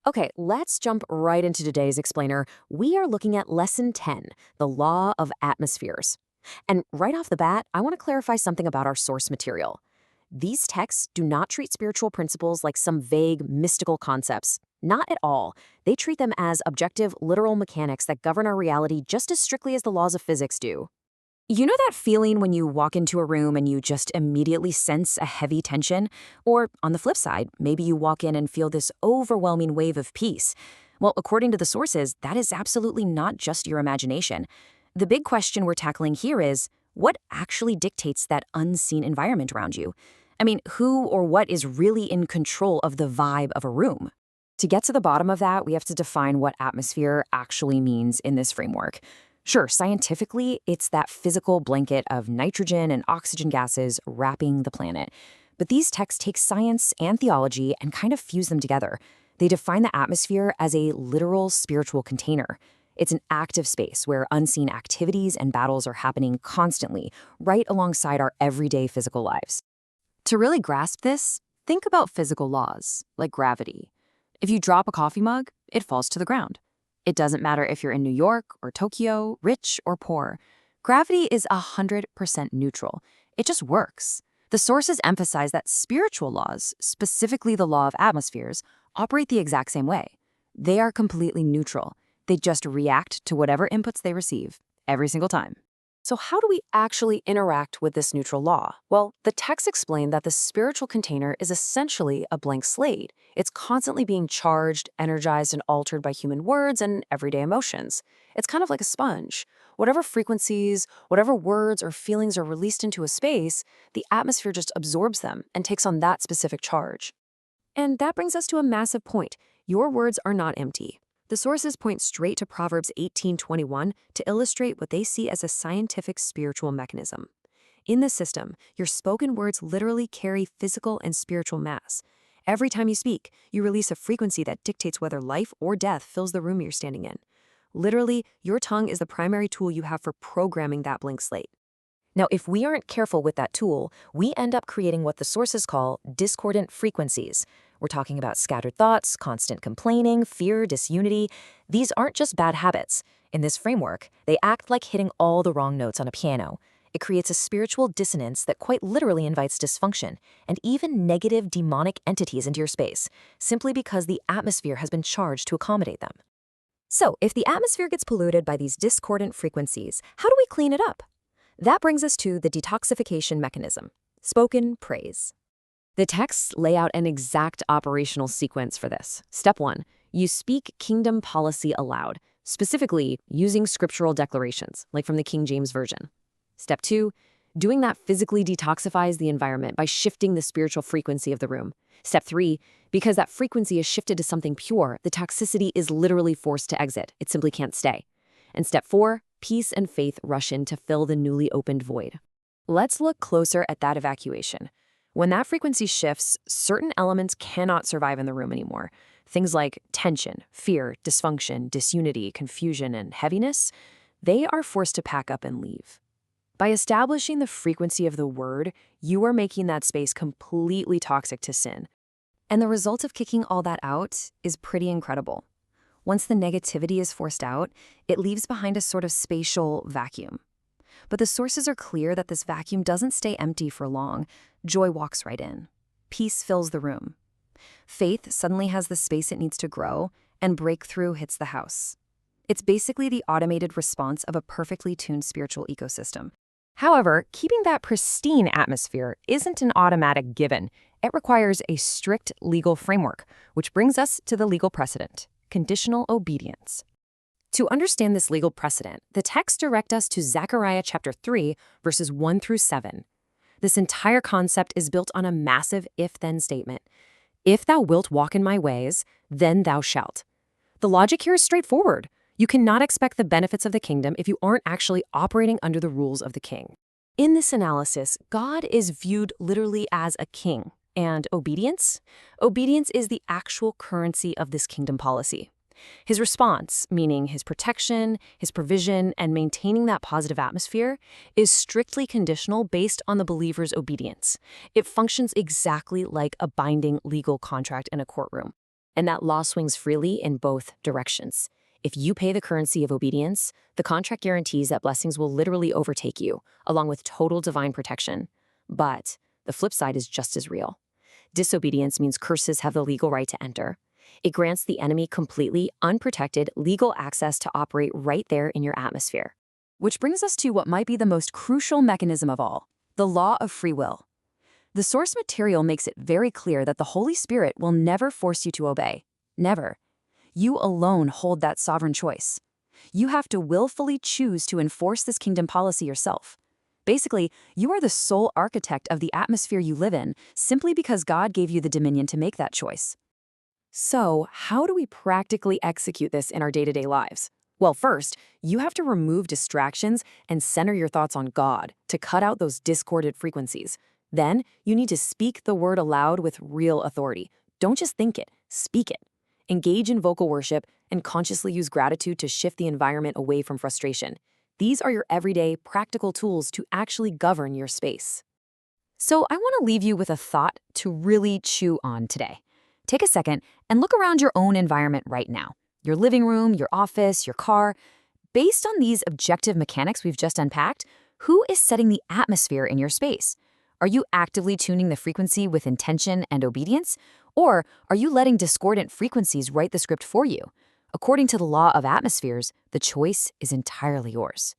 Okay, let's jump right into today's explainer. We are looking at Lesson 10, the Law of Atmospheres. And right off the bat, I want to clarify something about our source material. These texts do not treat spiritual principles like some vague, mystical concepts. Not at all. They treat them as objective, literal mechanics that govern our reality just as strictly as the laws of physics do. You know that feeling when you walk into a room and you just immediately sense a heavy tension? Or on the flip side, maybe you walk in and feel this overwhelming wave of peace. Well, according to the sources, that is absolutely not just your imagination. The big question we're tackling here is, what actually dictates that unseen environment around you? I mean, who or what is really in control of the vibe of a room? To get to the bottom of that, we have to define what atmosphere actually means in this framework. Sure, scientifically, it's that physical blanket of nitrogen and oxygen gases wrapping the planet. But these texts take science and theology and kind of fuse them together. They define the atmosphere as a literal spiritual container. It's an active space where unseen activities and battles are happening constantly, right alongside our everyday physical lives. To really grasp this, think about physical laws, like gravity. If you drop a coffee mug, it falls to the ground. It doesn't matter if you're in New York or Tokyo, rich or poor. Gravity is 100% neutral. It just works. The sources emphasize that spiritual laws, specifically the law of atmospheres, operate the exact same way. They are completely neutral. They just react to whatever inputs they receive, every single time. So how do we actually interact with this neutral law? Well, the text explained that the spiritual container is essentially a blank slate. It's constantly being charged, energized, and altered by human words and everyday emotions. It's kind of like a sponge. Whatever frequencies, whatever words or feelings are released into a space, the atmosphere just absorbs them and takes on that specific charge. And that brings us to a massive point. Your words are not empty. The sources point straight to Proverbs 18:21 to illustrate what they see as a scientific spiritual mechanism. In this system, your spoken words literally carry physical and spiritual mass. Every time you speak, you release a frequency that dictates whether life or death fills the room you're standing in. Literally, your tongue is the primary tool you have for programming that blank slate. Now, if we aren't careful with that tool, we end up creating what the sources call discordant frequencies. We're talking about scattered thoughts, constant complaining, fear, disunity. These aren't just bad habits. In this framework, they act like hitting all the wrong notes on a piano. It creates a spiritual dissonance that quite literally invites dysfunction and even negative demonic entities into your space, simply because the atmosphere has been charged to accommodate them. So, if the atmosphere gets polluted by these discordant frequencies, how do we clean it up? That brings us to the detoxification mechanism, spoken praise. The texts lay out an exact operational sequence for this. Step 1, you speak kingdom policy aloud, specifically using scriptural declarations, like from the King James Version. Step 2, doing that physically detoxifies the environment by shifting the spiritual frequency of the room. Step 3, because that frequency is shifted to something pure, the toxicity is literally forced to exit. It simply can't stay. And step 4, peace and faith rush in to fill the newly opened void. Let's look closer at that evacuation. When that frequency shifts, certain elements cannot survive in the room anymore. Things like tension, fear, dysfunction, disunity, confusion, and heaviness, they are forced to pack up and leave. By establishing the frequency of the word, you are making that space completely toxic to sin. And the result of kicking all that out is pretty incredible. Once the negativity is forced out, it leaves behind a sort of spatial vacuum. But the sources are clear that this vacuum doesn't stay empty for long. Joy walks right in. Peace fills the room. Faith suddenly has the space it needs to grow, and breakthrough hits the house. It's basically the automated response of a perfectly tuned spiritual ecosystem. However, keeping that pristine atmosphere isn't an automatic given. It requires a strict legal framework, which brings us to the legal precedent, conditional obedience. To understand this legal precedent, the texts direct us to Zechariah chapter 3, verses 1 through 7. This entire concept is built on a massive if-then statement. If thou wilt walk in my ways, then thou shalt. The logic here is straightforward. You cannot expect the benefits of the kingdom if you aren't actually operating under the rules of the king. In this analysis, God is viewed literally as a king. And obedience? Obedience is the actual currency of this kingdom policy. His response, meaning his protection, his provision, and maintaining that positive atmosphere, is strictly conditional based on the believer's obedience. It functions exactly like a binding legal contract in a courtroom. And that law swings freely in both directions. If you pay the currency of obedience, the contract guarantees that blessings will literally overtake you, along with total divine protection. But the flip side is just as real. Disobedience means curses have the legal right to enter. It grants the enemy completely unprotected legal access to operate right there in your atmosphere. Which brings us to what might be the most crucial mechanism of all, the law of free will. The source material makes it very clear that the Holy Spirit will never force you to obey. Never. You alone hold that sovereign choice. You have to willfully choose to enforce this kingdom policy yourself. Basically, you are the sole architect of the atmosphere you live in simply because God gave you the dominion to make that choice. So, how do we practically execute this in our day-to-day lives? Well, first, you have to remove distractions and center your thoughts on God to cut out those discordant frequencies. Then, you need to speak the word aloud with real authority. Don't just think it, speak it. Engage in vocal worship and consciously use gratitude to shift the environment away from frustration. These are your everyday, practical tools to actually govern your space. So I want to leave you with a thought to really chew on today. Take a second and look around your own environment right now. Your living room, your office, your car. Based on these objective mechanics we've just unpacked, who is setting the atmosphere in your space? Are you actively tuning the frequency with intention and obedience? Or are you letting discordant frequencies write the script for you? According to the law of atmospheres, the choice is entirely yours.